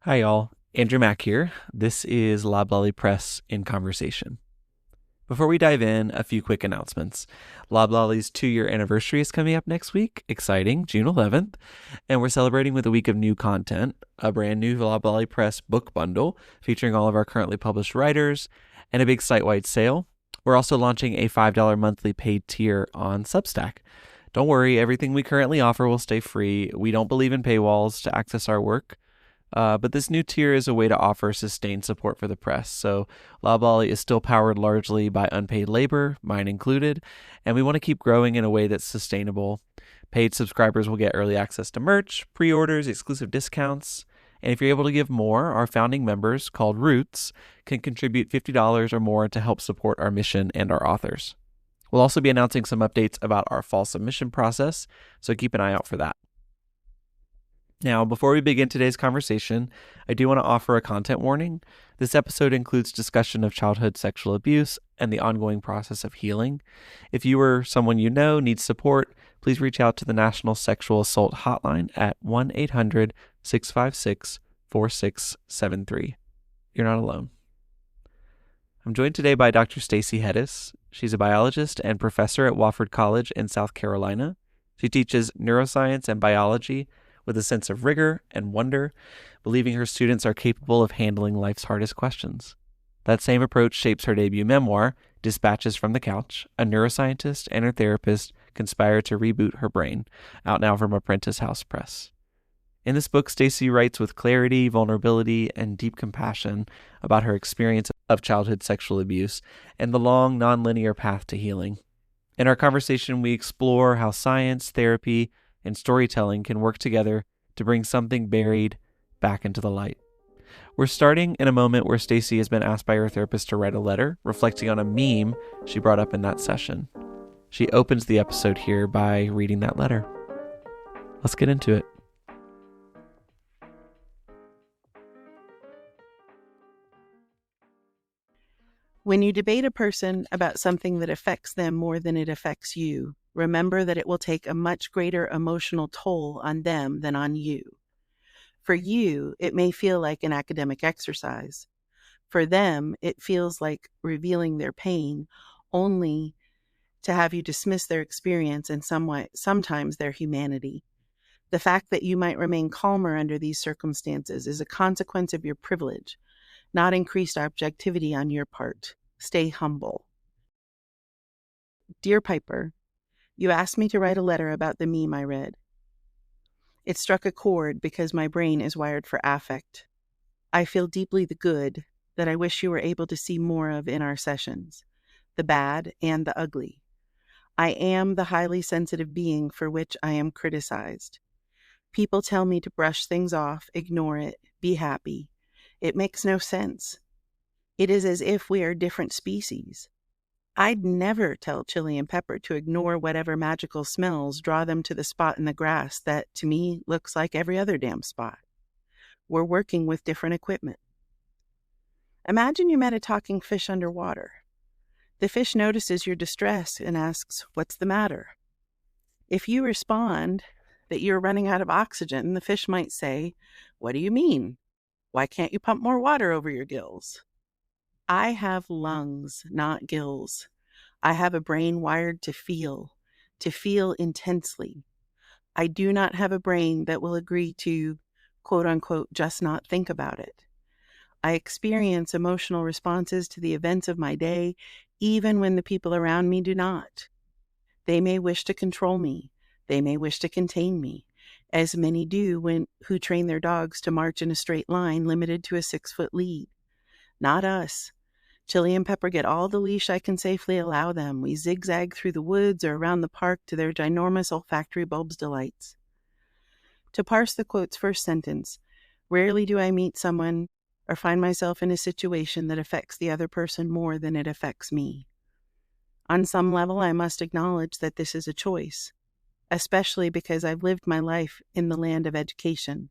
Hi, y'all. Andrew Mack here. This is Loblolly Press in Conversation. Before we dive in, a few quick announcements. Loblolly's 2-year anniversary is coming up next week. Exciting, June 11th. And we're celebrating with a week of new content, a brand new Loblolly Press book bundle featuring all of our currently published writers, and a big site-wide sale. We're also launching a $5 monthly paid tier on Substack. Don't worry, everything we currently offer will stay free. We don't believe in paywalls to access our work. But this new tier is a way to offer sustained support for the press. So Loblolly is still powered largely by unpaid labor, mine included, and we want to keep growing in a way that's sustainable. Paid subscribers will get early access to merch, pre-orders, exclusive discounts, and if you're able to give more, our founding members, called Roots, can contribute $50 or more to help support our mission and our authors. We'll also be announcing some updates about our fall submission process, so keep an eye out for that. Now, before we begin today's conversation, I do want to offer a content warning. This episode includes discussion of childhood sexual abuse and the ongoing process of healing. If you or someone you know needs support, please reach out to the National Sexual Assault Hotline at 1-800-656-4673. You're not alone. I'm joined today by Dr. Stacey Hettes. She's a biologist and professor at Wofford College in South Carolina. She teaches neuroscience and biology with a sense of rigor and wonder, believing her students are capable of handling life's hardest questions. That same approach shapes her debut memoir, Dispatches from the Couch. A neuroscientist and her therapist conspire to reboot her brain, out now from Apprentice House Press. In this book, Stacey writes with clarity, vulnerability, and deep compassion about her experience of childhood sexual abuse and the long, nonlinear path to healing. In our conversation, we explore how science, therapy, and storytelling can work together to bring something buried back into the light. We're starting in a moment where Stacey has been asked by her therapist to write a letter reflecting on a meme she brought up in that session. She opens the episode here by reading that letter. Let's get into it. When you debate a person about something that affects them more than it affects you, remember that it will take a much greater emotional toll on them than on you. For you, it may feel like an academic exercise. For them, it feels like revealing their pain, only to have you dismiss their experience and sometimes their humanity. The fact that you might remain calmer under these circumstances is a consequence of your privilege, not increased objectivity on your part. Stay humble. Dear Piper, you asked me to write a letter about the meme I read. It struck a chord because my brain is wired for affect. I feel deeply the good that I wish you were able to see more of in our sessions, the bad and the ugly. I am the highly sensitive being for which I am criticized. People tell me to brush things off, ignore it, be happy. It makes no sense. It is as if we are different species. I'd never tell Chili and Pepper to ignore whatever magical smells draw them to the spot in the grass that, to me, looks like every other damn spot. We're working with different equipment. Imagine you met a talking fish underwater. The fish notices your distress and asks, "What's the matter?" If you respond that you're running out of oxygen, the fish might say, "What do you mean? Why can't you pump more water over your gills?" I have lungs, not gills. I have a brain wired to feel intensely. I do not have a brain that will agree to, quote unquote, just not think about it. I experience emotional responses to the events of my day, even when the people around me do not. They may wish to control me. They may wish to contain me, as many do who train their dogs to march in a straight line limited to a 6-foot lead. Not us. Chili and Pepper get all the leash I can safely allow them. We zigzag through the woods or around the park to their ginormous olfactory bulbs' delights. To parse the quote's first sentence, rarely do I meet someone or find myself in a situation that affects the other person more than it affects me. On some level, I must acknowledge that this is a choice, especially because I've lived my life in the land of education.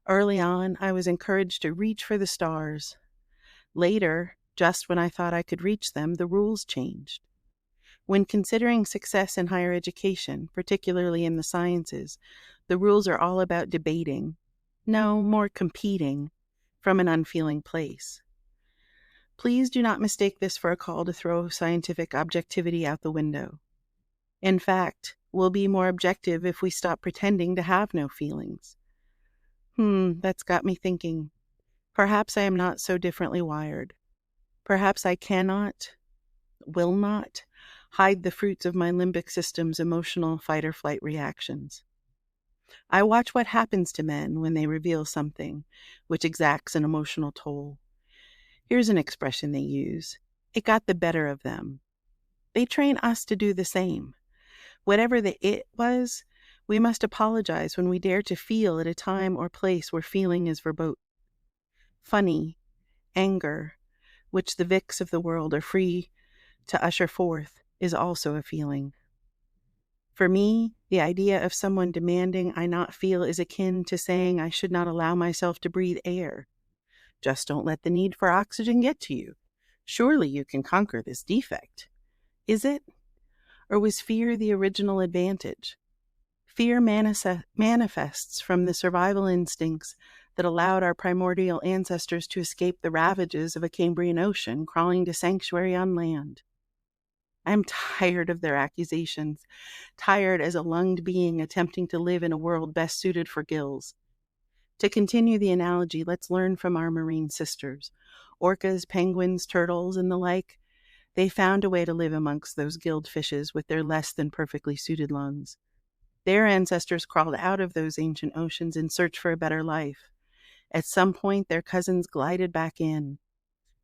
Early on, I was encouraged to reach for the stars. Later, just when I thought I could reach them, the rules changed. When considering success in higher education, particularly in the sciences, the rules are all about debating. No, more competing from an unfeeling place. Please do not mistake this for a call to throw scientific objectivity out the window. In fact, we'll be more objective if we stop pretending to have no feelings. That's got me thinking. Perhaps I am not so differently wired. Perhaps I cannot, will not, hide the fruits of my limbic system's emotional fight or flight reactions. I watch what happens to men when they reveal something which exacts an emotional toll. Here's an expression they use. It got the better of them. They train us to do the same. Whatever the it was, we must apologize when we dare to feel at a time or place where feeling is verboten. Funny, anger, which the Vicks of the world are free to usher forth, is also a feeling. For me, the idea of someone demanding I not feel is akin to saying I should not allow myself to breathe air. Just don't let the need for oxygen get to you. Surely you can conquer this defect. Is it? Or was fear the original advantage? Fear manifests from the survival instincts that allowed our primordial ancestors to escape the ravages of a Cambrian ocean crawling to sanctuary on land. I'm tired of their accusations, tired as a lunged being attempting to live in a world best suited for gills. To continue the analogy, let's learn from our marine sisters. Orcas, penguins, turtles, and the like. They found a way to live amongst those gilled fishes with their less than perfectly suited lungs. Their ancestors crawled out of those ancient oceans in search for a better life. At some point, their cousins glided back in.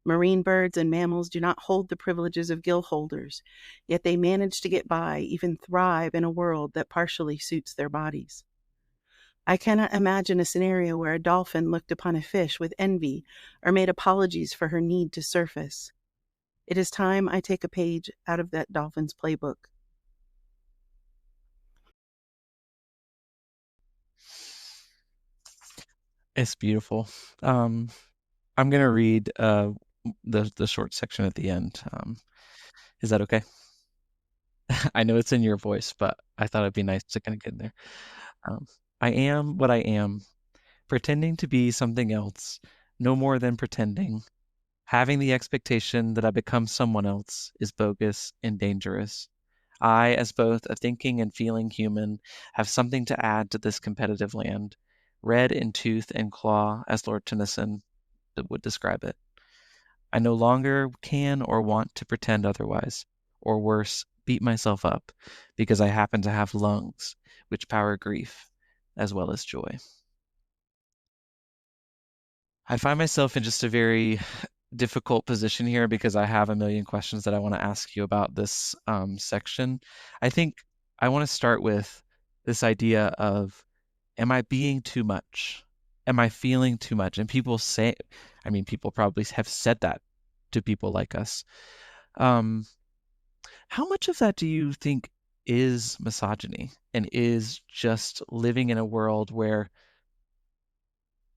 Marine birds and mammals do not hold the privileges of gill holders, yet they manage to get by, even thrive in a world that partially suits their bodies. I cannot imagine a scenario where a dolphin looked upon a fish with envy or made apologies for her need to surface. It is time I take a page out of that dolphin's playbook. It's beautiful. I'm gonna read the short section at the end. Is that okay? I know it's in your voice, but I thought it'd be nice to kind of get in there. Um, I am what I am, pretending to be something else, no more than pretending. Having the expectation that I become someone else is bogus and dangerous. I, as both a thinking and feeling human, have something to add to this competitive land, red in tooth and claw, as Lord Tennyson would describe it. I no longer can or want to pretend otherwise, or worse, beat myself up, because I happen to have lungs which power grief as well as joy. I find myself in just a very difficult position here because I have a million questions that I want to ask you about this section. I think I want to start with this idea of, am I being too much? Am I feeling too much? And people say, I mean, people probably have said that to people like us. Um, how much of that do you think is misogyny and is just living in a world where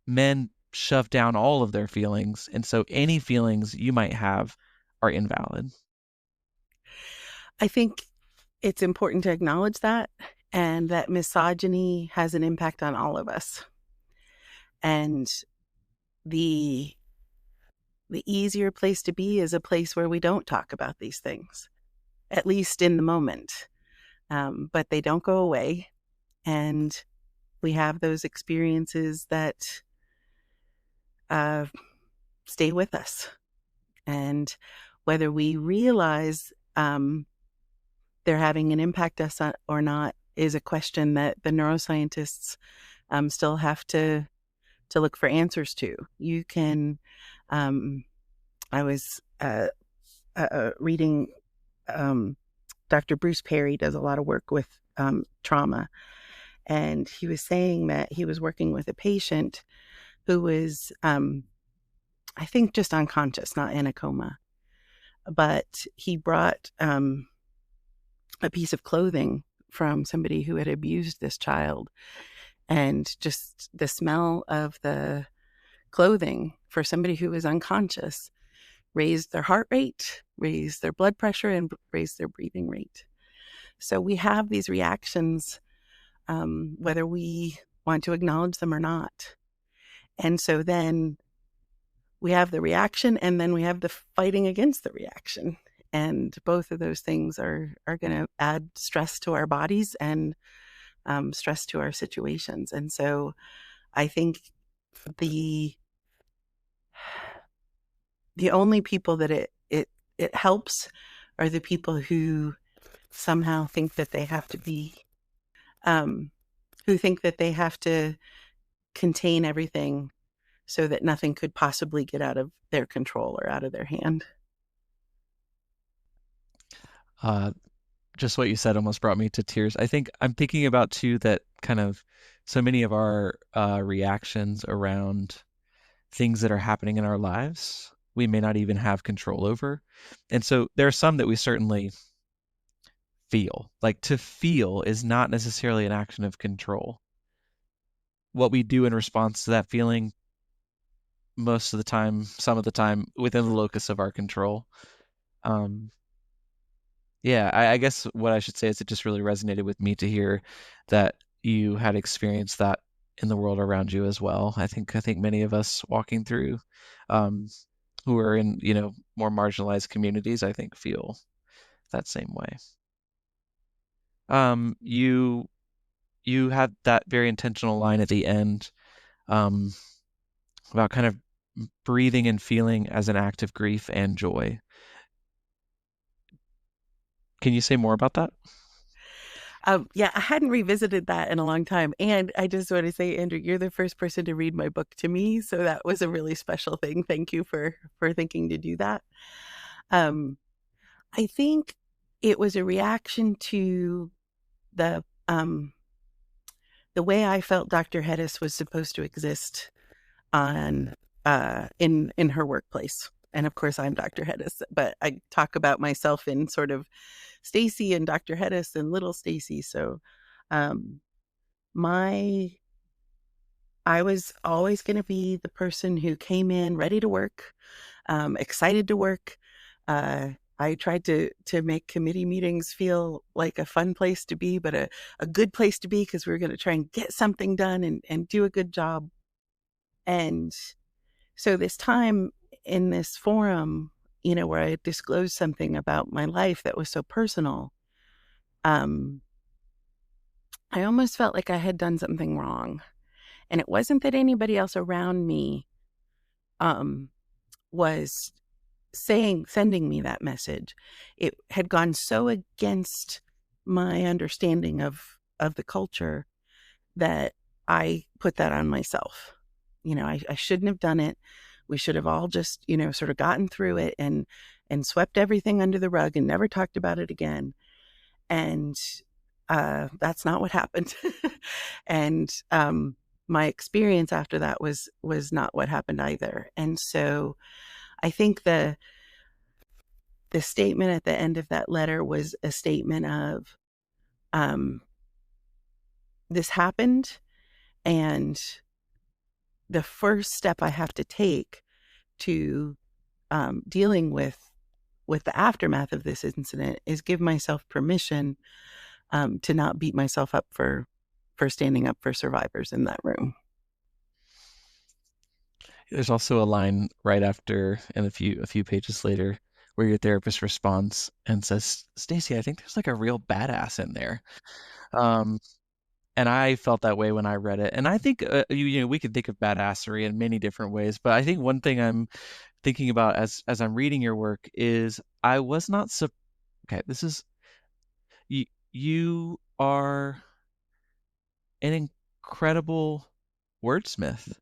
men shove down all of their feelings, and so any feelings you might have are invalid? I think it's important to acknowledge that and that misogyny has an impact on all of us. And the easier place to be is a place where we don't talk about these things, at least in the moment. But they don't go away. And we have those experiences that stay with us. And whether we realize they're having an impact us or not is a question that the neuroscientists still have to look for answers to. You can, I was reading, Dr. Bruce Perry does a lot of work with trauma, and he was saying that he was working with a patient who was, I think, just unconscious, not in a coma, but he brought a piece of clothing from somebody who had abused this child, and just the smell of the clothing for somebody who was unconscious raised their heart rate, raised their blood pressure, and raised their breathing rate. So we have these reactions, whether we want to acknowledge them or not. And so then we have the reaction, and then we have the fighting against the reaction. And both of those things are going to add stress to our bodies and stress to our situations. And so I think the only people that it helps are the people who somehow think that they have to be um, who think that they have to contain everything so that nothing could possibly get out of their control or out of their hand. Uh, just what you said almost brought me to tears. I think I'm thinking about too that kind of so many of our reactions around things that are happening in our lives, we may not even have control over. And so there are some that we certainly feel. Like to feel is not necessarily an action of control. What we do in response to that feeling, most of the time, some of the time, within the locus of our control. Um, yeah, I guess what I should say is it just really resonated with me to hear that you had experienced that in the world around you as well. I think many of us walking through, um, who are in, more marginalized communities, I think feel that same way. You had that very intentional line at the end, um, about kind of breathing and feeling as an act of grief and joy. Can you say more about that? Yeah, I hadn't revisited that in a long time. And I just want to say, Andrew, you're the first person to read my book to me. So that was a really special thing. Thank you for thinking to do that. Um, I think it was a reaction to the um, the way I felt Dr. Hettes was supposed to exist on in her workplace. And of course, I'm Dr. Hettes, but I talk about myself in sort of Stacey and Dr. Hettes and little Stacey. So, um, my I was always going to be the person who came in ready to work, excited to work. Uh, I tried to make committee meetings feel like a fun place to be, but a good place to be because we were going to try and get something done and do a good job. And so this time in this forum, where I disclosed something about my life that was so personal, um, I almost felt like I had done something wrong. And it wasn't that anybody else around me um, was sending me that message. It had gone so against my understanding of the culture that I put that on myself. I shouldn't have done it. We should have all just, sort of gotten through it and swept everything under the rug and never talked about it again. And that's not what happened. And my experience after that was not what happened either. And so I think the statement at the end of that letter was a statement of um, this happened, and the first step I have to take to dealing with the aftermath of this incident is give myself permission to not beat myself up for standing up for survivors in that room. There's also a line right after, and a few pages later, where your therapist responds and says, "Stacey, I think there's like a real badass in there." Um, and I felt that way when I read it. And I think we can think of badassery in many different ways, but I think one thing I'm thinking about as I'm reading your work is I was not okay. This is you. You are an incredible wordsmith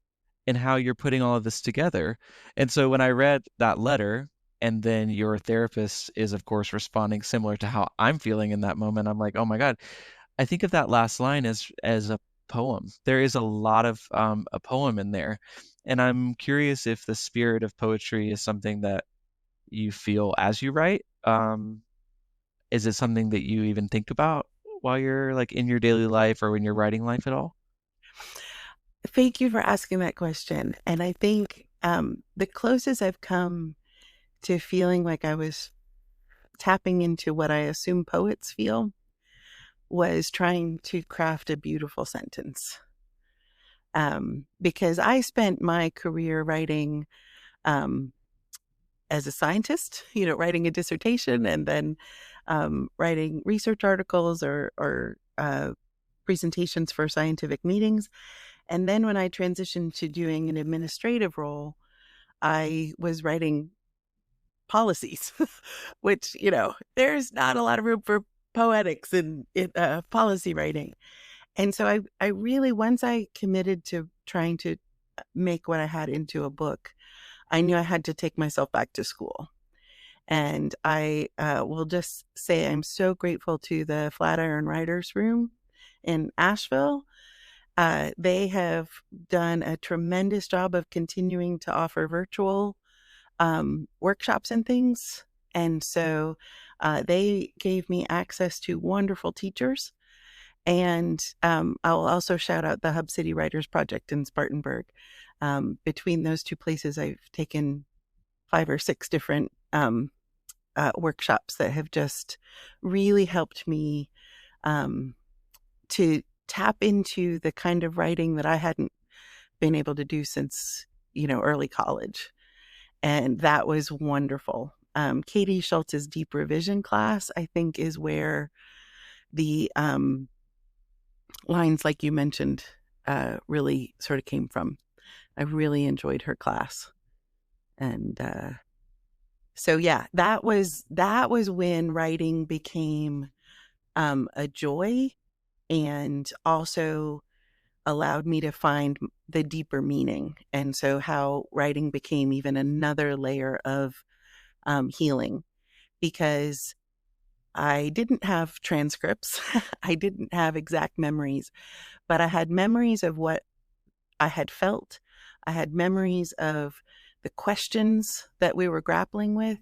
in how you're putting all of this together. And so when I read that letter, and then your therapist is, of course, responding similar to how I'm feeling in that moment, I'm like, oh my God, I think of that last line as a poem. There is a lot of a poem in there. And I'm curious if the spirit of poetry is something that you feel as you write. Is it something that you even think about while you're like in your daily life or when you're writing life at all? Thank you for asking that question. And I think the closest I've come to feeling like I was tapping into what I assume poets feel was trying to craft a beautiful sentence. because I spent my career writing as a scientist, writing a dissertation and then writing research articles or presentations for scientific meetings. And then when I transitioned to doing an administrative role, I was writing policies, which, there's not a lot of room for poetics in policy writing. And so I really, once I committed to trying to make what I had into a book, I knew I had to take myself back to school. And I will just say I'm so grateful to the Flatiron Writers Room in Asheville. They have done a tremendous job of continuing to offer virtual workshops and things. And so they gave me access to wonderful teachers. And I'll also shout out the Hub City Writers Project in Spartanburg. Between those two places, I've taken 5 or 6 different workshops that have just really helped me to tap into the kind of writing that I hadn't been able to do since, early college. And that was wonderful. Katie Schultz's deep revision class, I think, is where the lines like you mentioned really sort of came from. I really enjoyed her class. And so, yeah, that was when writing became a joy and also allowed me to find the deeper meaning. And so how writing became even another layer of healing, because I didn't have transcripts. I didn't have exact memories, but I had memories of what I had felt. I had memories of the questions that we were grappling with.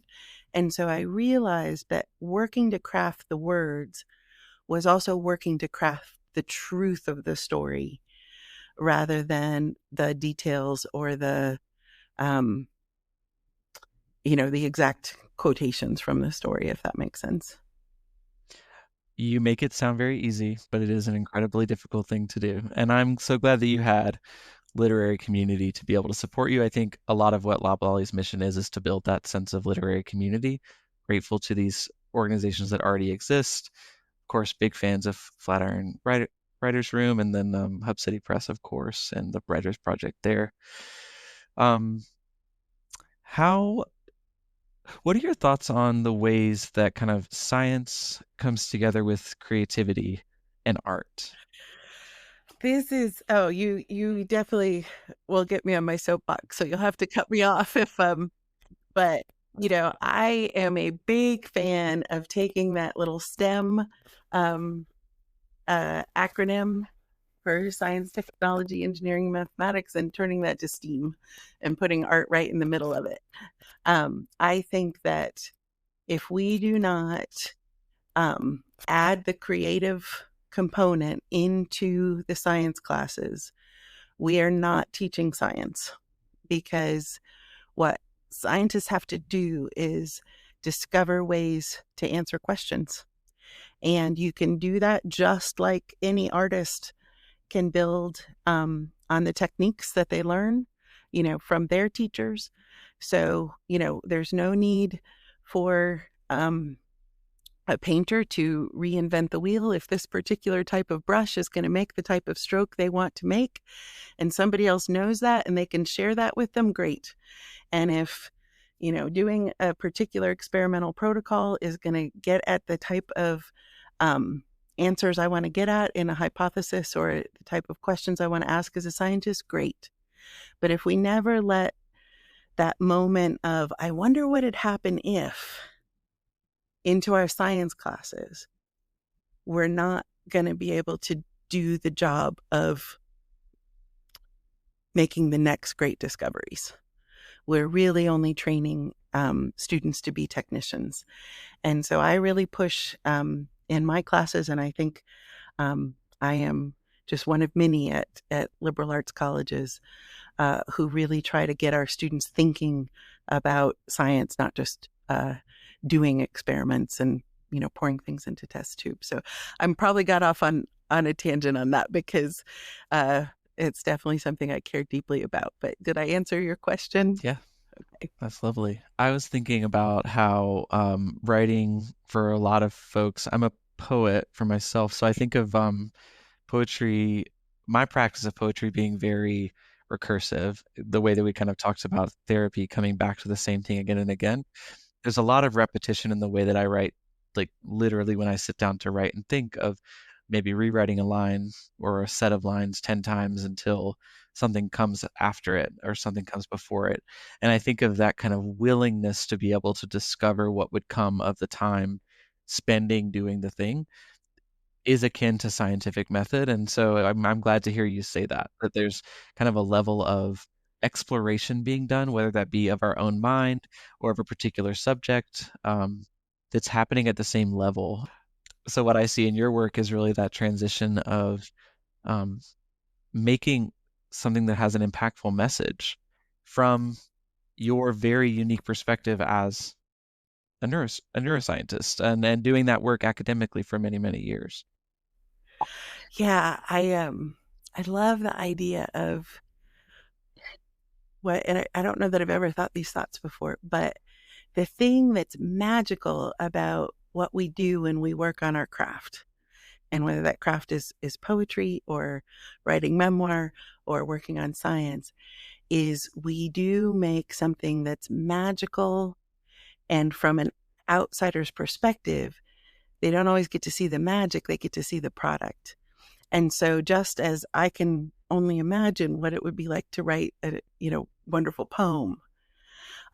And so I realized that working to craft the words was also working to craft the truth of the story rather than the details or the the exact quotations from the story, if that makes sense. You make it sound very easy, but it is an incredibly difficult thing to do. And I'm so glad that you had literary community to be able to support you. I think a lot of what Loblolly's mission is to build that sense of literary community. Grateful to these organizations that already exist. Of course, big fans of Flatiron Writers Room, and then Hub City Press, of course, and the Writers Project there. Um, how What are your thoughts on the ways that kind of science comes together with creativity and art? This is you definitely will get me on my soapbox, so you'll have to cut me off if but I am a big fan of taking that little STEM um acronym for science, technology, engineering, mathematics, and turning that to STEAM and putting art right in the middle of it. I think that if we do not add the creative component into the science classes, we are not teaching science, because what scientists have to do is discover ways to answer questions. And you can do that just like any artist can build on the techniques that they learn, from their teachers. So, there's no need for a painter to reinvent the wheel. If this particular type of brush is going to make the type of stroke they want to make, and somebody else knows that and they can share that with them, great. And if, doing a particular experimental protocol is going to get at the type of answers I want to get at in a hypothesis or the type of questions I want to ask as a scientist, great. But if we never let that moment of, I wonder what had happened if, into our science classes, we're not going to be able to do the job of making the next great discoveries. We're really only training students to be technicians. And so I really push in my classes, and I think I am just one of many at liberal arts colleges who really try to get our students thinking about science, not just doing experiments and pouring things into test tubes. So I'm probably got off on a tangent on that because it's definitely something I care deeply about. But did I answer your question? Yeah, Okay. that's lovely. I was thinking about how writing for a lot of folks, I'm a poet for myself, so I think of poetry, my practice of poetry being very recursive, the way that we kind of talked about therapy, coming back to the same thing again and again. There's a lot of repetition in the way that I write, like literally when I sit down to write and think of maybe rewriting a line or a set of lines 10 times until something comes after it or something comes before it. And I think of that kind of willingness to be able to discover what would come of the time spending doing the thing is akin to scientific method. And so I'm glad to hear you say that, that there's kind of a level of exploration being done, whether that be of our own mind or of a particular subject, that's happening at the same level. So what I see in your work is really that transition of um, making something that has an impactful message from your very unique perspective as a neuroscientist, and doing that work academically for many, many years. Yeah, I love the idea of what, and I don't know that I've ever thought these thoughts before, but the thing that's magical about what we do when we work on our craft, and whether that craft is poetry or writing memoir or working on science, is we do make something that's magical, and from an outsider's perspective, they don't always get to see the magic, they get to see the product. And so just as I can only imagine what it would be like to write a, wonderful poem,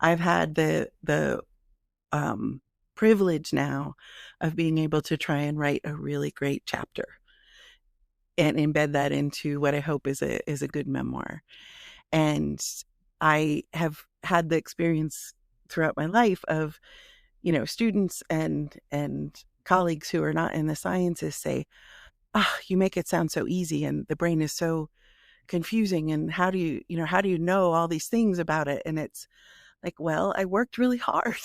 I've had the privilege now of being able to try and write a really great chapter and embed that into what I hope is a good memoir. And I have had the experience throughout my life of, students and colleagues who are not in the sciences say, "Ah, you make it sound so easy, and the brain is so confusing. And how do you know all these things about it?" And it's like, well, I worked really hard.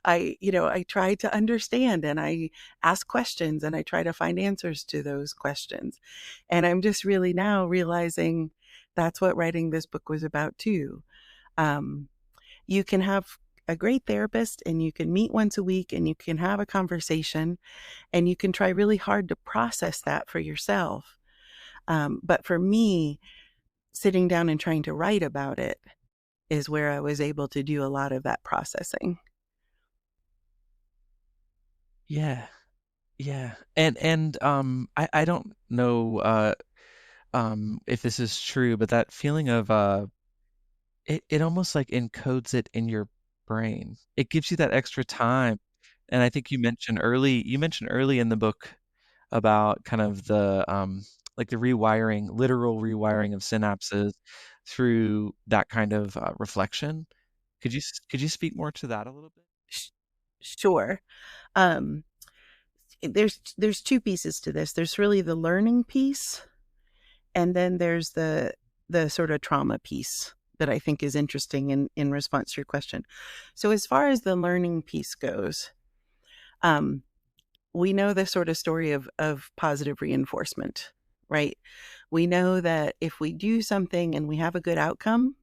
I tried to understand, and I ask questions, and I try to find answers to those questions. And I'm just really now realizing that's what writing this book was about too. Um, you can have a great therapist, and you can meet once a week, and you can have a conversation, and you can try really hard to process that for yourself. But for me, sitting down and trying to write about it is where I was able to do a lot of that processing. Yeah, yeah. I don't know if this is true, but that feeling of it almost like encodes it in your brain. It gives you that extra time. And I think you mentioned early in the book about kind of the like the rewiring, literal rewiring of synapses through that kind of reflection. Could you speak more to that a little bit? Sh- Sure. Um, there's two pieces to this. There's really the learning piece, and then there's the sort of trauma piece that I think is interesting in response to your question. So as far as the learning piece goes, um, we know the sort of story of positive reinforcement, right? We know that if we do something and we have a good outcome,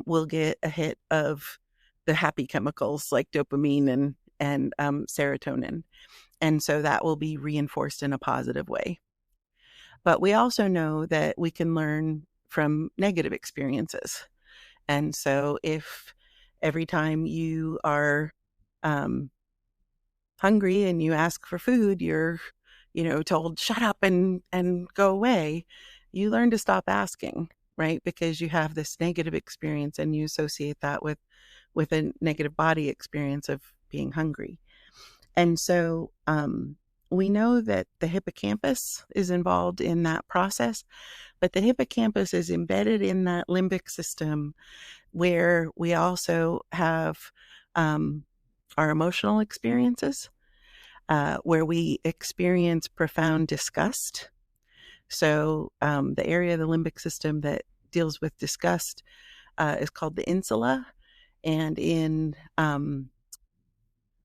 we'll get a hit of the happy chemicals like dopamine and serotonin, and so that will be reinforced in a positive way. But we also know that we can learn from negative experiences, and so if every time you are um, hungry and you ask for food, you're, told shut up and go away, you learn to stop asking, right? Because you have this negative experience and you associate that with a negative body experience of being hungry. And so we know that the hippocampus is involved in that process, but the hippocampus is embedded in that limbic system where we also have um, our emotional experiences, where we experience profound disgust. So, the area of the limbic system that deals with disgust is called the insula. And in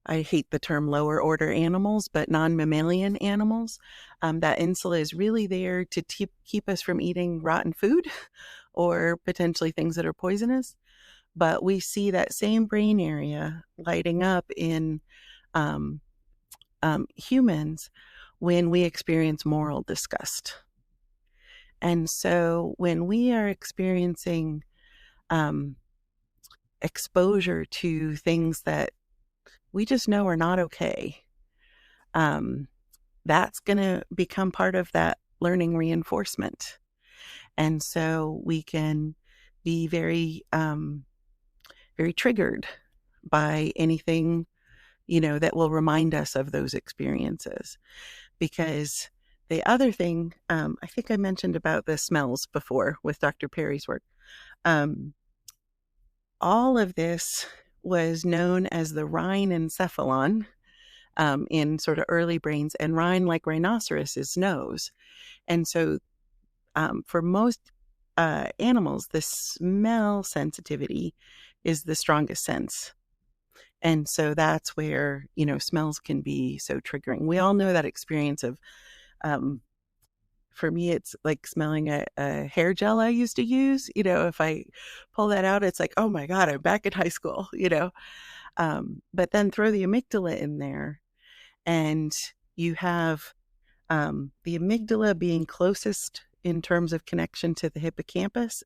I hate the term lower order animals, but non-mammalian animals. That insula is really there to keep us from eating rotten food or potentially things that are poisonous. But we see that same brain area lighting up in um, humans when we experience moral disgust. And so when we are experiencing um, exposure to things that we just know are not okay, um, that's going to become part of that learning reinforcement. And so we can be very triggered by anything, that will remind us of those experiences. Because the other thing, I think I mentioned about the smells before with Dr. Perry's work. Um, all of this was known as the rhine in sort of early brains, and rhine, like rhinoceros, is nose. And so for most animals, the smell sensitivity is the strongest sense. And so that's where, smells can be so triggering. We all know that experience of, for me, it's like smelling a hair gel I used to use. If I pull that out, it's like, oh my God, I'm back in high school. But then throw the amygdala in there, and you have the amygdala being closest in terms of connection to the hippocampus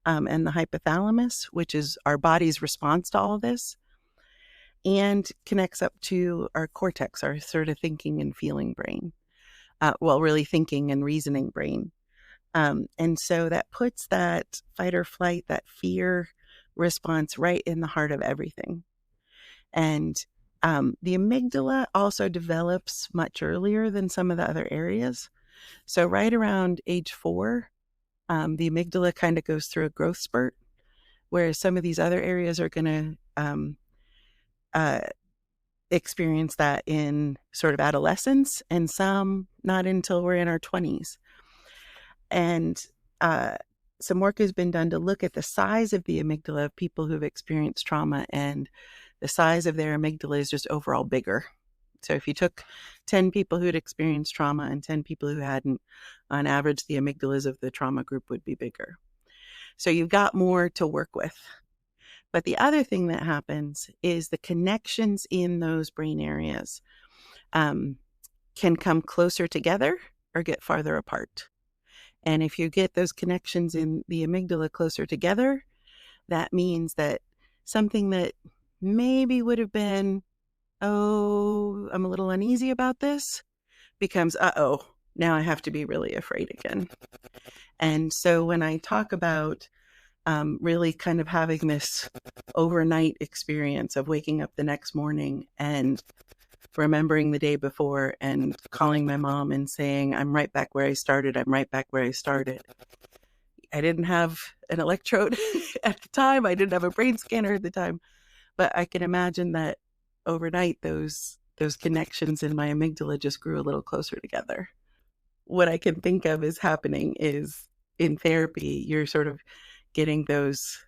and the hypothalamus, which is our body's response to all of this, and connects up to our cortex, our sort of thinking and feeling brain. Really thinking and reasoning brain. And so that puts that fight or flight, that fear response right in the heart of everything. And the amygdala also develops much earlier than some of the other areas. So right around age 4, the amygdala kind of goes through a growth spurt, whereas some of these other areas are going to experience that in sort of adolescence, and some not until we're in our 20s. And some work has been done to look at the size of the amygdala of people who've experienced trauma, and the size of their amygdala is just overall bigger. So if you took 10 people who'd experienced trauma and 10 people who hadn't, on average, the amygdalas of the trauma group would be bigger. So you've got more to work with. But the other thing that happens is the connections in those brain areas can come closer together or get farther apart. And if you get those connections in the amygdala closer together, that means that something that maybe would have been, oh, I'm a little uneasy about this, becomes, uh-oh, now I have to be really afraid again. And so when I talk about really kind of having this overnight experience of waking up the next morning and remembering the day before and calling my mom and saying, I'm right back where I started. I'm right back where I started. I didn't have an electrode at the time. I didn't have a brain scanner at the time, but I can imagine that overnight, those connections in my amygdala just grew a little closer together. What I can think of is happening is in therapy, you're sort of getting those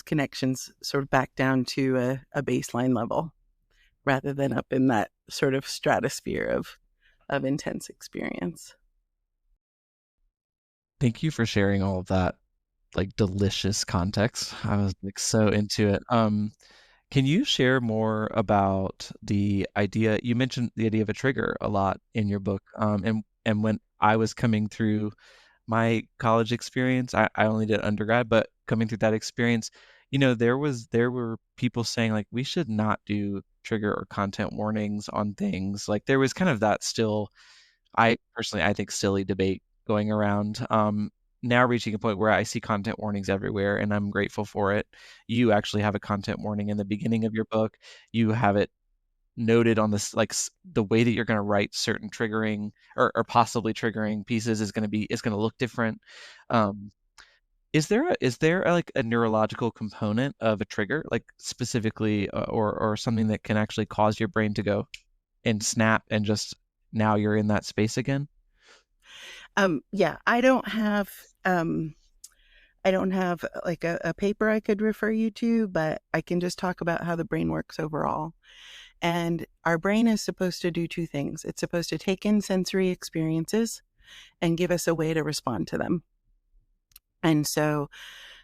connections sort of back down to a baseline level, rather than up in that sort of stratosphere of intense experience. Thank you for sharing all of that, like delicious context. I was like so into it. Can you share more about the idea? You mentioned the idea of a trigger a lot in your book. And when I was coming through my college experience, I only did undergrad, but coming through that experience, there were people saying like we should not do trigger or content warnings on things. Like there was kind of that still, I think silly debate going around. Now reaching a point where I see content warnings everywhere and I'm grateful for it. You actually have a content warning in the beginning of your book. You have it noted on this, like the way that you're going to write certain triggering or possibly triggering pieces is going to look different. Um, is there like a neurological component of a trigger, like specifically, or something that can actually cause your brain to go and snap and just now you're in that space again? Yeah, I don't have like a paper I could refer you to, but I can just talk about how the brain works overall. And our brain is supposed to do two things. It's supposed to take in sensory experiences and give us a way to respond to them. And so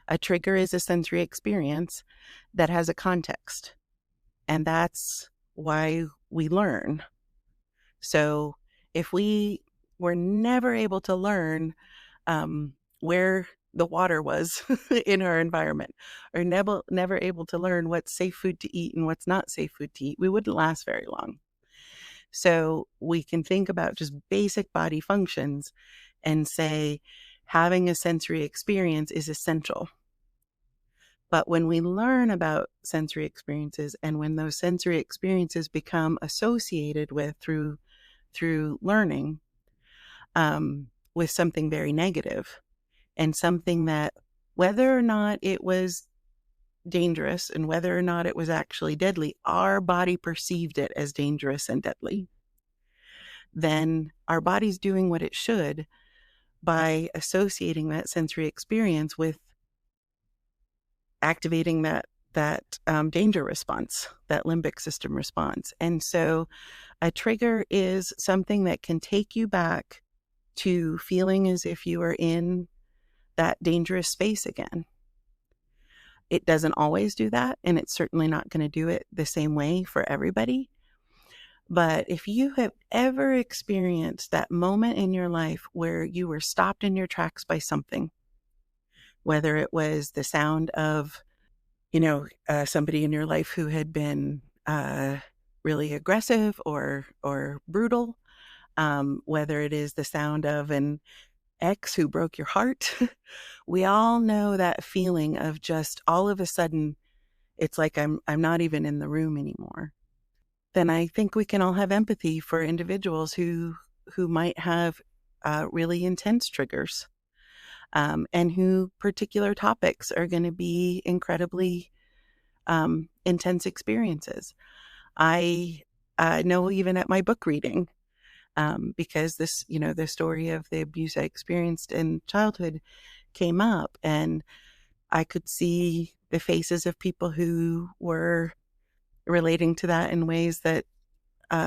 a trigger is a sensory experience that has a context. And that's why we learn. So if we were never able to learn where the water was in our environment, or never able to learn what's safe food to eat and what's not safe food to eat, we wouldn't last very long. So we can think about just basic body functions and say having a sensory experience is essential. But when we learn about sensory experiences, and when those sensory experiences become associated with through learning with something very negative, and something that, whether or not it was dangerous and whether or not it was actually deadly, our body perceived it as dangerous and deadly, then our body's doing what it should by associating that sensory experience with activating that danger response, that limbic system response. And so a trigger is something that can take you back to feeling as if you are in that dangerous space again. It doesn't always do that, and it's certainly not going to do it the same way for everybody. But if you have ever experienced that moment in your life where you were stopped in your tracks by something, whether it was the sound of, somebody in your life who had been really aggressive or brutal, whether it is the sound of an ex who broke your heart, we all know that feeling of just all of a sudden, it's like I'm not even in the room anymore. Then I think we can all have empathy for individuals who might have really intense triggers, and who particular topics are going to be incredibly intense experiences. I know even at my book reading, because this, the story of the abuse I experienced in childhood came up, and I could see the faces of people who were relating to that in ways that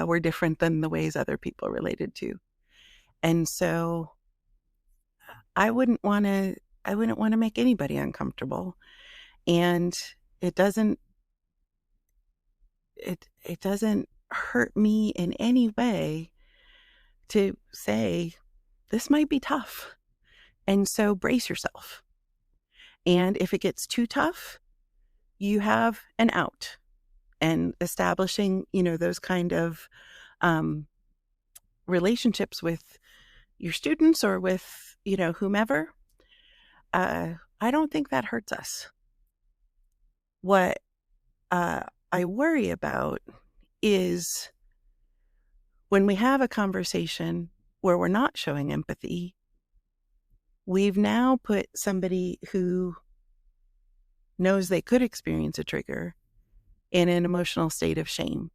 were different than the ways other people related to. And so I wouldn't want to make anybody uncomfortable. And it doesn't hurt me in any way to say this might be tough. And so brace yourself. And if it gets too tough, you have an out. And establishing, those kind of relationships with your students or with, whomever, I don't think that hurts us. What I worry about is when we have a conversation where we're not showing empathy, we've now put somebody who knows they could experience a trigger in an emotional state of shame.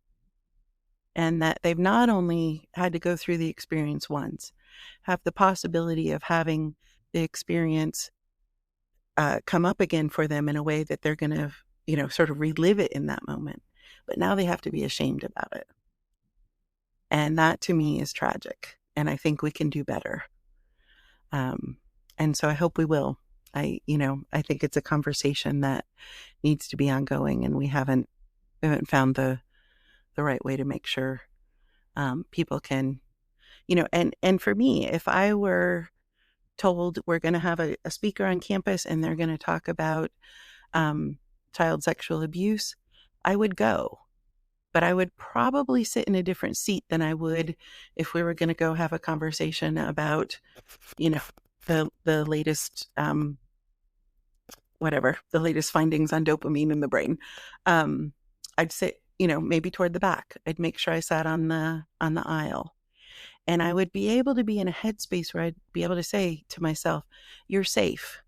And that they've not only had to go through the experience once, have the possibility of having the experience come up again for them in a way that they're going to, sort of relive it in that moment. But now they have to be ashamed about it. And that to me is tragic. And I think we can do better. And so I hope we will. I think it's a conversation that needs to be ongoing, and we haven't found the right way to make sure people can, and for me, if I were told we're going to have a speaker on campus and they're going to talk about child sexual abuse, I would go. But I would probably sit in a different seat than I would if we were going to go have a conversation about, the latest, the latest findings on dopamine in the brain. I'd sit, maybe toward the back. I'd make sure I sat on the aisle. And I would be able to be in a headspace where I'd be able to say to myself, you're safe.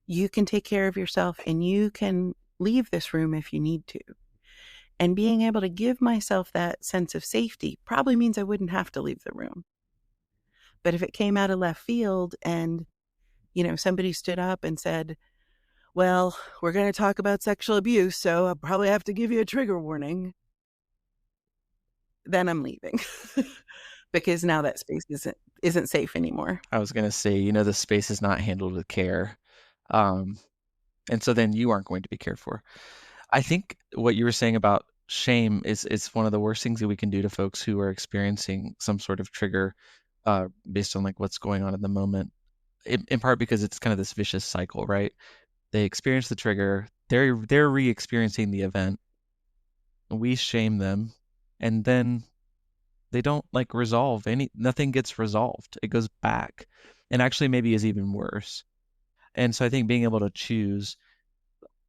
You can take care of yourself, and you can leave this room if you need to. And being able to give myself that sense of safety probably means I wouldn't have to leave the room. But if it came out of left field and, somebody stood up and said, well, we're going to talk about sexual abuse, so I'll probably have to give you a trigger warning, then I'm leaving because now that space isn't safe anymore. I was going to say, the space is not handled with care. Um, and so then you aren't going to be cared for. I think what you were saying about shame is one of the worst things that we can do to folks who are experiencing some sort of trigger based on like what's going on in the moment. In part because it's kind of this vicious cycle, right? They experience the trigger, they're re-experiencing the event. We shame them, and then they don't like resolve nothing gets resolved. It goes back, and actually maybe is even worse. And so I think being able to choose,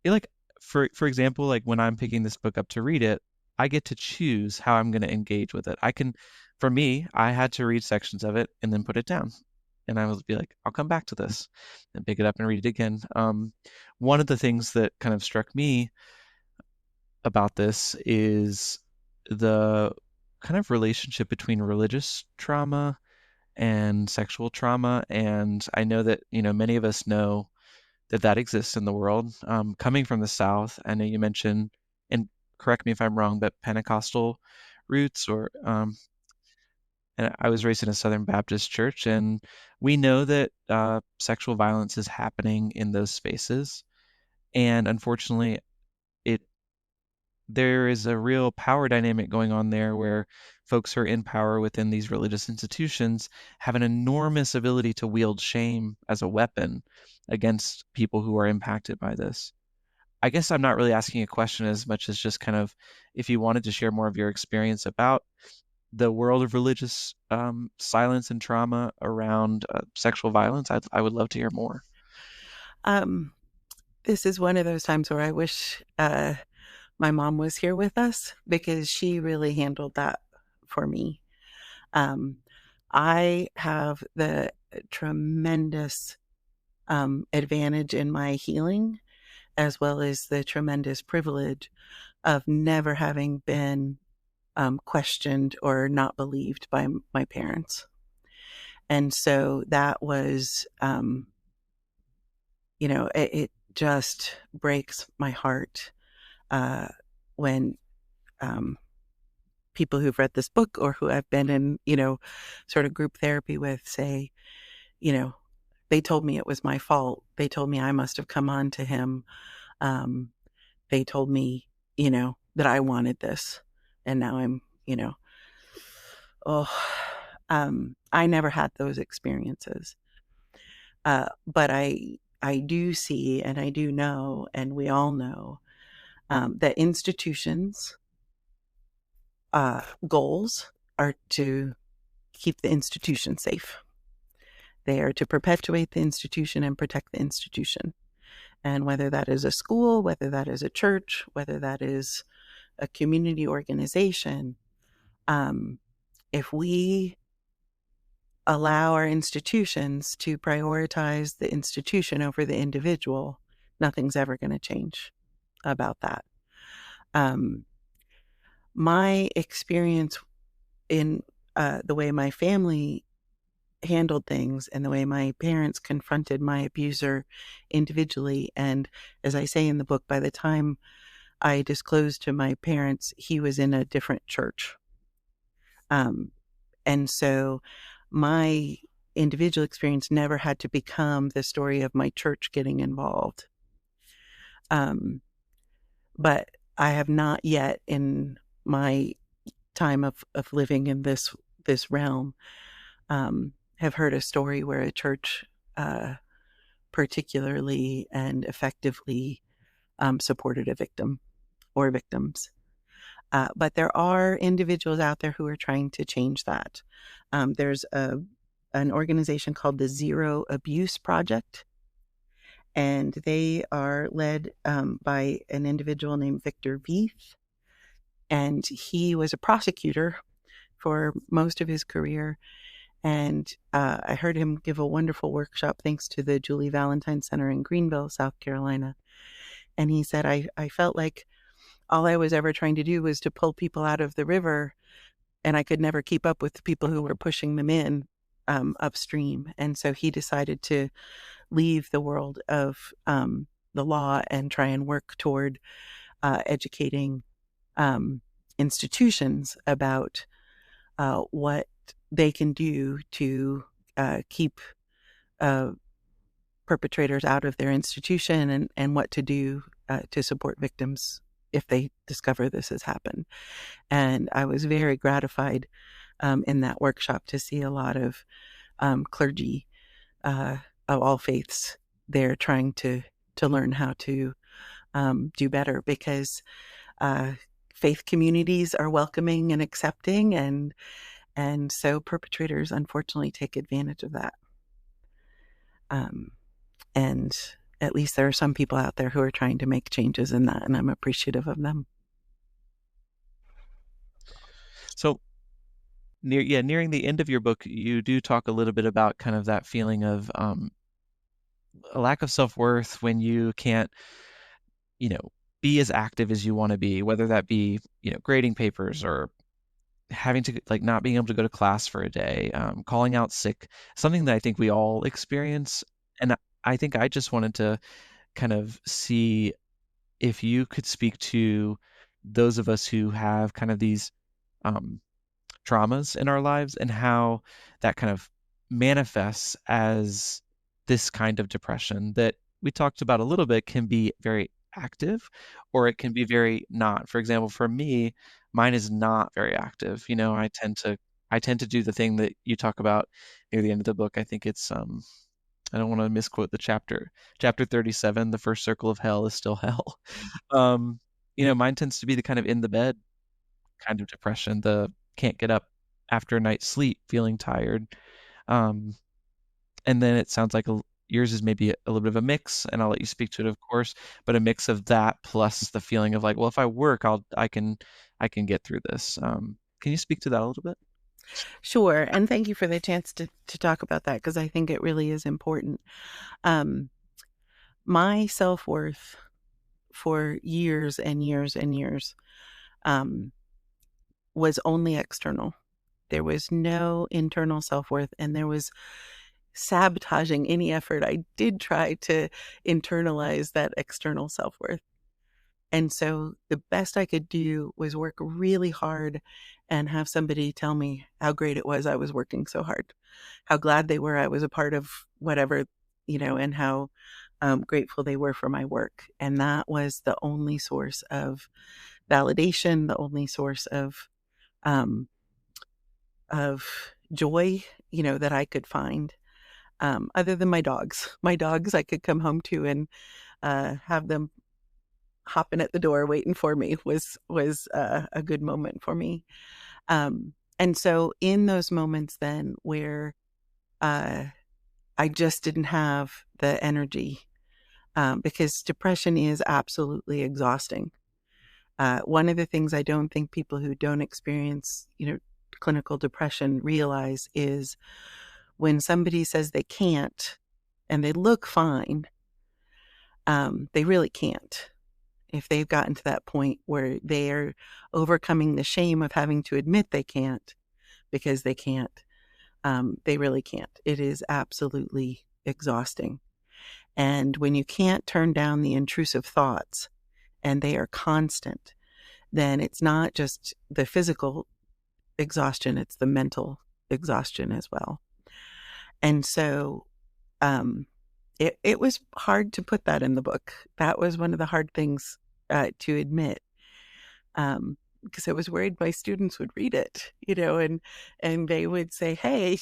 like for example, like when I'm picking this book up to read it, I get to choose how I'm going to engage with it. For me, I had to read sections of it and then put it down. And I would be like, I'll come back to this and pick it up and read it again. One of the things that kind of struck me about this is the kind of relationship between religious trauma and sexual trauma. And I know that, many of us know that exists in the world. Coming from the South, I know you mentioned, and correct me if I'm wrong, but Pentecostal roots, and I was raised in a Southern Baptist church, and we know that sexual violence is happening in those spaces. And unfortunately, it there is a real power dynamic going on there where folks who are in power within these religious institutions have an enormous ability to wield shame as a weapon against people who are impacted by this. I guess I'm not really asking a question as much as just kind of if you wanted to share more of your experience about the world of religious silence and trauma around sexual violence. I would love to hear more. Um, this is one of those times where I wish my mom was here with us because she really handled that for me. Um, I have the tremendous advantage in my healing, as well as the tremendous privilege of never having been questioned or not believed by my parents. And so that was, it just breaks my heart when um, people who've read this book or who I've been in, sort of group therapy with say, you know, they told me it was my fault. They told me I must have come on to him. Um, they told me, that I wanted this. And now I'm, oh, I never had those experiences. But I do see and I do know, and we all know, that institutions' goals are to keep the institution safe. They are to perpetuate the institution and protect the institution. And whether that is a school, whether that is a church, whether that is a community organization, if we allow our institutions to prioritize the institution over the individual, nothing's ever going to change about that. My experience in the way my family handled things and the way my parents confronted my abuser individually. And as I say in the book, by the time I disclosed to my parents, he was in a different church. And so my individual experience never had to become the story of my church getting involved. But I have not yet in my time of living in this realm have heard a story where a church particularly and effectively supported a victim or victims. But there are individuals out there who are trying to change that. There's an organization called the Zero Abuse Project, and they are led by an individual named Victor Veith. And he was a prosecutor for most of his career. And I heard him give a wonderful workshop thanks to the Julie Valentine Center in Greenville, South Carolina. And he said, I felt like all I was ever trying to do was to pull people out of the river, and I could never keep up with the people who were pushing them in upstream. And so he decided to leave the world of the law and try and work toward educating institutions about what they can do to keep perpetrators out of their institution, and what to do to support victims if they discover this has happened. And I was very gratified in that workshop to see a lot of clergy of all faiths there trying to learn how to do better, because uh, faith communities are welcoming and accepting, and so perpetrators unfortunately take advantage of that. Um, and at least there are some people out there who are trying to make changes in that, and I'm appreciative of them. So nearing the end of your book, you do talk a little bit about kind of that feeling of a lack of self-worth when you can't, you know, be as active as you want to be, whether that be, grading papers or having to like not being able to go to class for a day, calling out sick, something that I think we all experience. And I think I just wanted to kind of see if you could speak to those of us who have kind of these um, traumas in our lives and how that kind of manifests as this kind of depression that we talked about a little bit can be very active or it can be very not. For example, for me, mine is not very active. I tend to do the thing that you talk about near the end of the book. I think it's I don't want to misquote the chapter. Chapter 37, the first circle of hell is still hell. Um, mine tends to be the kind of in the bed kind of depression, the can't get up after a night's sleep, feeling tired. Um, and then it sounds like yours is maybe a little bit of a mix, and I'll let you speak to it, of course, but a mix of that plus the feeling of like, well, if I work, I can get through this. Can you speak to that a little bit? Sure, and thank you for the chance to talk about that, because I think it really is important. Um, my self-worth for years and years and years um, was only external. There was no internal self-worth, and there was sabotaging any effort I did try to internalize that external self-worth. And so the best I could do was work really hard and have somebody tell me how great it was I was working so hard, how glad they were I was a part of whatever, and how grateful they were for my work. And that was the only source of validation, the only source um, of joy, that I could find, other than my dogs. My dogs I could come home to and have them hopping at the door waiting for me was a good moment for me. And so in those moments then where uh, I just didn't have the energy, because depression is absolutely exhausting. One of the things I don't think people who don't experience, clinical depression realize is when somebody says they can't and they look fine, they really can't. If they've gotten to that point where they are overcoming the shame of having to admit they can't because they can't, they really can't. It is absolutely exhausting. And when you can't turn down the intrusive thoughts and they are constant, then it's not just the physical exhaustion, it's the mental exhaustion as well. And so um, it was hard to put that in the book. That was one of the hard things to admit, because I was worried my students would read it, and they would say, "Hey,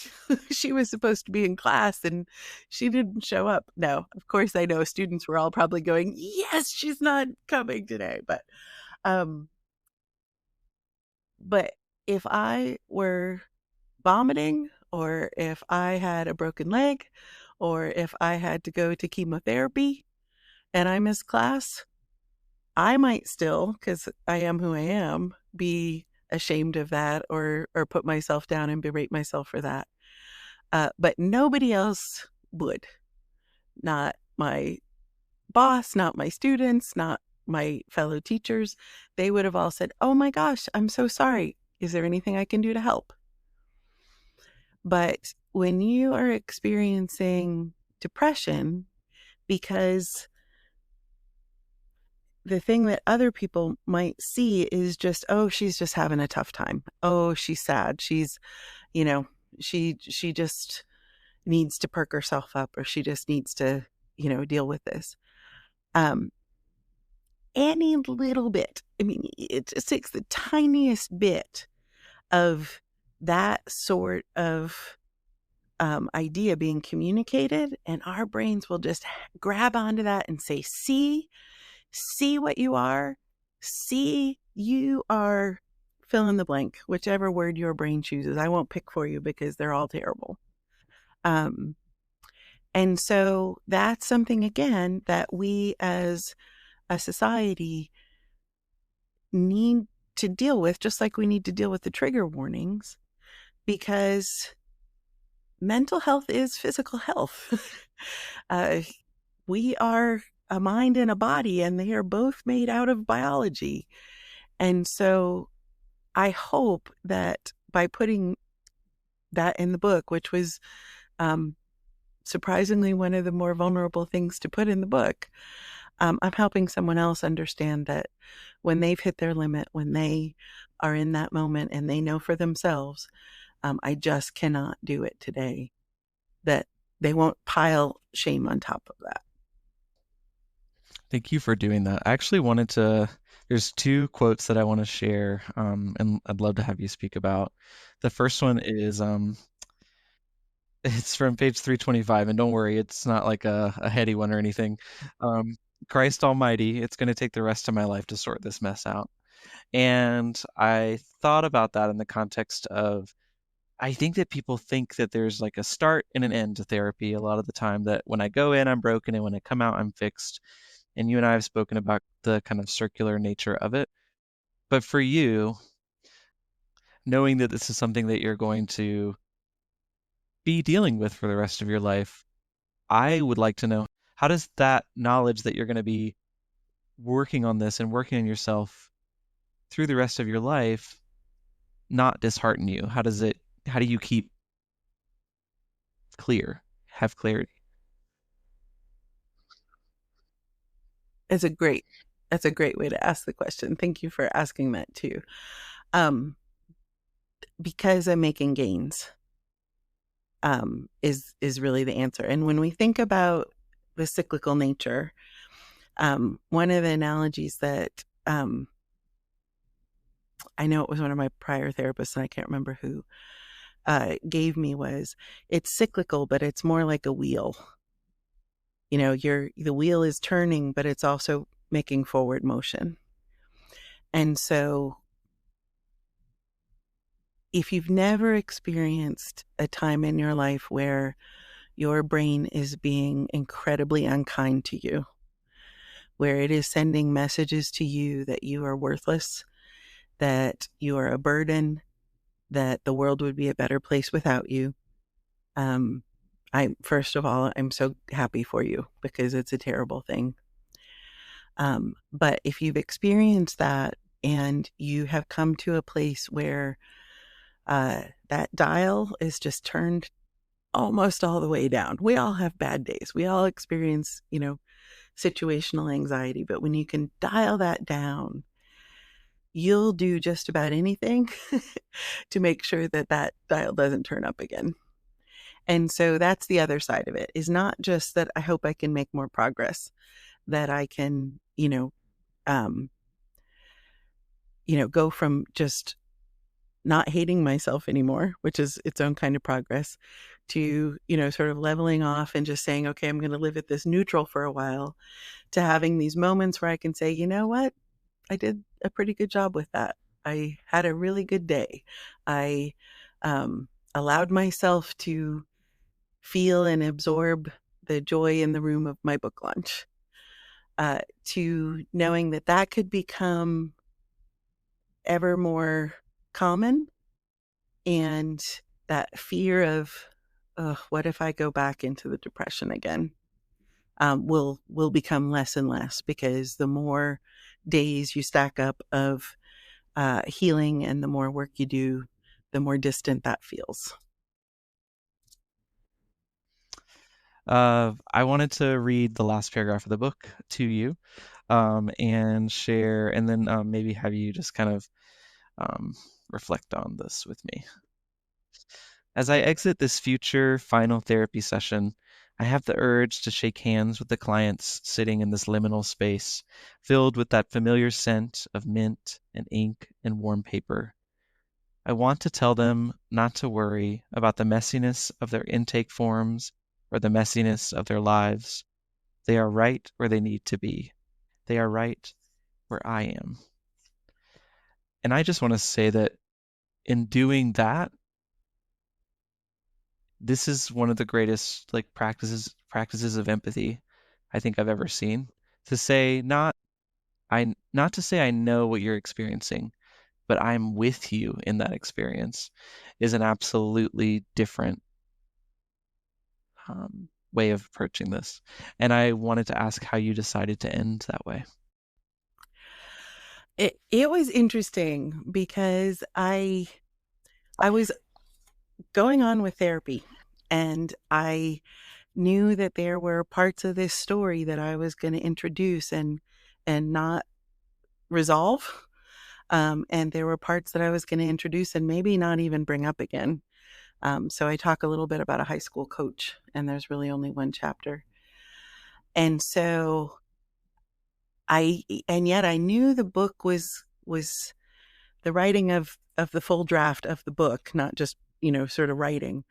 she was supposed to be in class and she didn't show up." No, of course, I know students were all probably going, "Yes, she's not coming today," um, but if I were vomiting, or if I had a broken leg, or if I had to go to chemotherapy and I missed class, I might still, because I am who I am, be ashamed of that, or put myself down and berate myself for that. But nobody else would. Not my boss, not my students, not my fellow teachers. They would have all said, "Oh my gosh, I'm so sorry. Is there anything I can do to help?" But when you are experiencing depression, because the thing that other people might see is just, oh, she's just having a tough time. Oh, she's sad. She's, you know, she just needs to perk herself up, or she just needs to, deal with this. Um, any little bit, I mean, it just takes the tiniest bit of that sort of idea being communicated, and our brains will just grab onto that and say, see what you are, see you are fill in the blank, whichever word your brain chooses. I won't pick for you because they're all terrible. Um, and so that's something, again, that we as a society need to deal with, just like we need to deal with the trigger warnings, because mental health is physical health. uh, we are a mind and a body, and they are both made out of biology. And so I hope that by putting that in the book, which was um, surprisingly one of the more vulnerable things to put in the book, I'm helping someone else understand that when they've hit their limit, when they are in that moment and they know for themselves, I just cannot do it today, that they won't pile shame on top of that. Thank you for doing that. I actually wanted to, there's two quotes that I want to share, and I'd love to have you speak about. The first one is, it's from page 325, and don't worry, it's not like a heady one or anything. Um, Christ Almighty, it's going to take the rest of my life to sort this mess out. And I thought about that in the context of, I think that people think that there's like a start and an end to therapy a lot of the time, that when I go in, I'm broken, and when I come out, I'm fixed. And you and I have spoken about the kind of circular nature of it. But for you, knowing that this is something that you're going to be dealing with for the rest of your life, I would like to know, how does that knowledge that you're going to be working on this and working on yourself through the rest of your life not dishearten you? How do you keep have clarity? It's a great, that's a great way to ask the question. Thank you for asking that too. Um, because I'm making gains, is really the answer. And when we think about the cyclical nature, one of the analogies that I know it was one of my prior therapists, and I can't remember who, gave me was, it's cyclical, but it's more like a wheel. The wheel is turning, but it's also making forward motion. And so if you've never experienced a time in your life where your brain is being incredibly unkind to you, where it is sending messages to you that you are worthless, that you are a burden, that the world would be a better place without you, um, first of all, I'm so happy for you, because it's a terrible thing. But if you've experienced that and you have come to a place where that dial is just turned almost all the way down. We all have bad days. We all experience, situational anxiety. But when you can dial that down, you'll do just about anything to make sure that that dial doesn't turn up again. And so that's the other side of it, is not just that I hope I can make more progress, that I can, um, go from just not hating myself anymore, which is its own kind of progress, to, sort of leveling off and just saying, okay, I'm going to live at this neutral for a while, to having these moments where I can say, you know what? I did a pretty good job with that. I had a really good day. I allowed myself to feel and absorb the joy in the room of my book launch, to knowing that that could become ever more common, and that fear of, what if I go back into the depression again, will become less and less, because the more days you stack up of healing and the more work you do, the more distant that feels. I wanted to read the last paragraph of the book to you. and share, and then maybe have you just kind of reflect on this with me. As I exit this future final therapy session, I have the urge to shake hands with the clients sitting in this liminal space, filled with that familiar scent of mint and ink and warm paper. I want to tell them not to worry about the messiness of their intake forms or the messiness of their lives. They are right where they need to be. They are right where I am. And I just want to say that in doing that, this is one of the greatest practices of empathy I think I've ever seen. To say not to say I know what you're experiencing, but I'm with you in that experience is an absolutely different way of approaching this. And I wanted to ask how you decided to end that way. It was interesting because I was going on with therapy, and I knew that there were parts of this story that I was going to introduce and not resolve. And there were parts that I was going to introduce and maybe not even bring up again. So I talk a little bit about a high school coach, and there's really only one chapter. And so yet I knew the book was the writing of the full draft of the book, not just, sort of writing,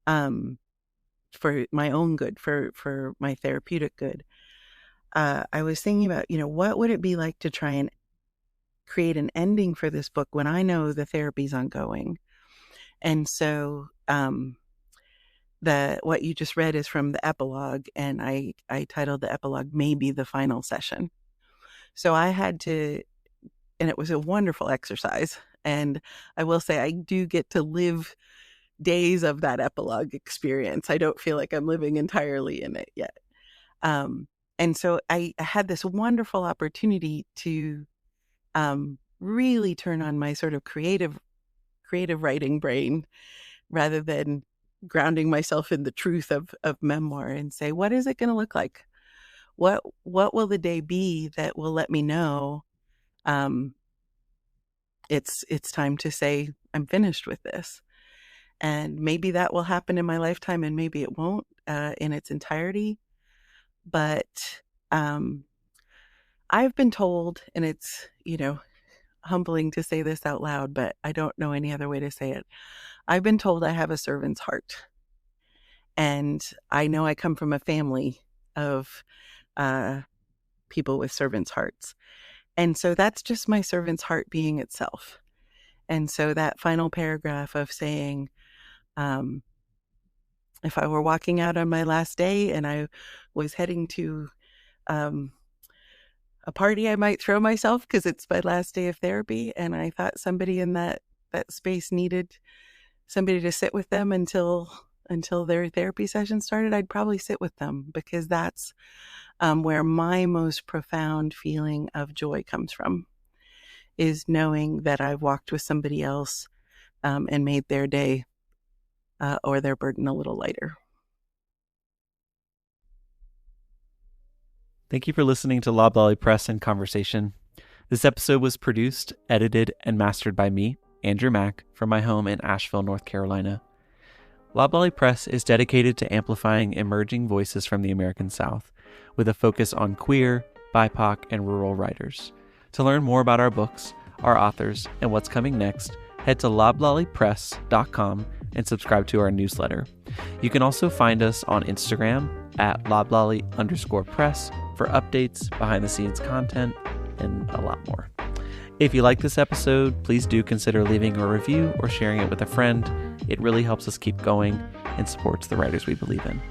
for my own good, for my therapeutic good. I was thinking about, what would it be like to try and create an ending for this book when I know the therapy's ongoing. And so what you just read is from the epilogue, and I titled the epilogue Maybe the Final Session. So I had to, and it was a wonderful exercise. And I will say I do get to live days of that epilogue experience. I don't feel like I'm living entirely in it yet. And so I had this wonderful opportunity to really turn on my sort of creative writing brain, rather than grounding myself in the truth of memoir, and say, what is it going to look like? What will the day be that will let me know it's time to say I'm finished with this? And maybe that will happen in my lifetime, and maybe it won't in its entirety. But I've been told, and it's, humbling to say this out loud, but I don't know any other way to say it. I've been told I have a servant's heart. And I know I come from a family of people with servant's hearts. And so that's just my servant's heart being itself. And so that final paragraph of saying, if I were walking out on my last day and I was heading to a party I might throw myself because it's my last day of therapy, and I thought somebody in that space needed somebody to sit with them until their therapy session started, I'd probably sit with them, because that's where my most profound feeling of joy comes from, is knowing that I've walked with somebody else and made their day or their burden a little lighter. Thank you for listening to Loblolly Press in Conversation. This episode was produced, edited, and mastered by me, Andrew Mack, from my home in Asheville, North Carolina. Loblolly Press is dedicated to amplifying emerging voices from the American South, with a focus on queer, BIPOC, and rural writers. To learn more about our books, our authors, and what's coming next, head to loblollypress.com and subscribe to our newsletter. You can also find us on Instagram at loblolly_press for updates, behind-the-scenes content, and a lot more. If you like this episode, please do consider leaving a review or sharing it with a friend. It really helps us keep going and supports the writers we believe in.